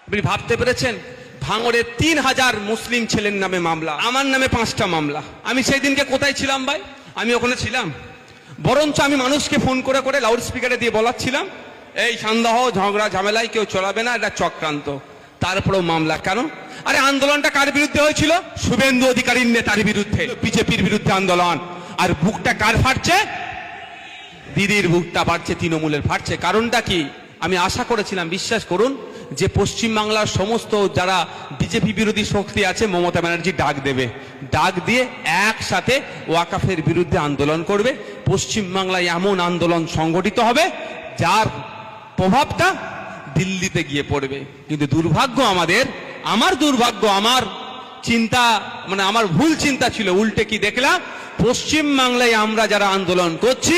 আপনি ভাবতে পেরেছেন? ভাঙড়ে 3000 মুসলিম ছেলের নামে মামলা, আমার নামে 5টা মামলা। আমি সেই দিনকে কোথায় ছিলাম ভাই? আমি ওখানে ছিলাম। বরঞ্চ আমি মানুষকে ফোন করে করে লাউড স্পিকারে দিয়ে বলাচ্ছিলাম, এই সন্দেহ ঝগড়া ঝামেলায় কেউ চলাবে না, এটা চক্রান্ত। তারপরেও মামলা কেন? আরে আন্দোলনটা কার বিরুদ্ধে হয়েছিল? শুভেন্দু অধিকারীর নেতার বিরুদ্ধে, বিজেপির বিরুদ্ধে আন্দোলন। আর বুকটা কার ফাটছে? দিদির বুকটা ফাটছে, তৃণমূলের ফাটছে। কারণটা কি? আমি আশা করেছিলাম, বিশ্বাস করুন, যে পশ্চিমবাংলার সমস্ত যারা বিজেপি বিরোধী শক্তি আছে, মমতা ব্যানার্জি ডাক দেবে, ডাক দিয়ে একসাথে ওয়াকাফের বিরুদ্ধে আন্দোলন করবে। পশ্চিমবাংলায় এমন আন্দোলন সংগঠিত হবে যার প্রভাবটা দিল্লিতে গিয়ে পড়বে। কিন্তু দুর্ভাগ্য আমাদের, আমার দুর্ভাগ্য, আমার চিন্তা মানে আমার ভুল চিন্তা ছিল। উল্টে কি দেখলাম? পশ্চিমবাংলায় আমরা যারা আন্দোলন করছি,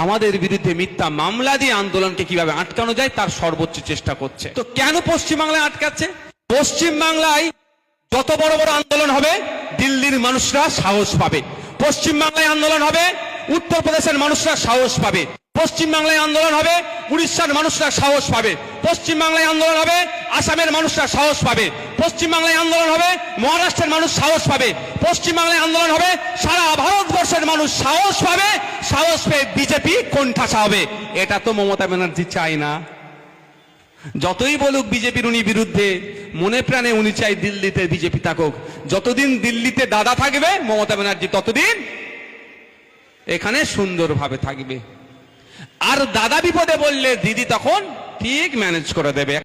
আমাদের বিরুদ্ধে মিথ্যা মামলা দিয়ে আন্দোলনকে কিভাবে আটকানো যায় তার সর্বোচ্চ চেষ্টা করছে। তো কেন পশ্চিমবাংলায় আটকাচ্ছে? পশ্চিমবাংলায় যত বড় বড় আন্দোলন হবে, দিল্লির মানুষরা সাহস পাবে। পশ্চিমবাংলায় আন্দোলন হবে, উত্তরপ্রদেশের মানুষরা সাহস পাবে। পশ্চিমবাংলায় আন্দোলন হবে, উড়িষ্যার মানুষরা সাহস পাবে। পশ্চিমবাংলায় আন্দোলন হবে, আসামের মানুষরা সাহস পাবে। পশ্চিমবাংলায় আন্দোলন হবে, মহারাষ্ট্রের মানুষ সাহস পাবে। পশ্চিমবাংলায় আন্দোলন হবে, সারা ভারতবর্ষের মানুষ সাহস পাবে। সাহস পেয়ে বিজেপি কোণঠাসা হবে। এটা তো মমতা ব্যানার্জি চায় না। যতই বলুক বিজেপির উনি বিরুদ্ধে, মনে প্রাণে উনি চাই দিল্লিতে বিজেপি থাকুক। যতদিন দিল্লিতে দাদা থাকবে মমতা ব্যানার্জি, ততদিন এখানে সুন্দরভাবে থাকবে। আর দাদা বিপদে বললে দিদি তখন ঠিক ম্যানেজ করে দেবে।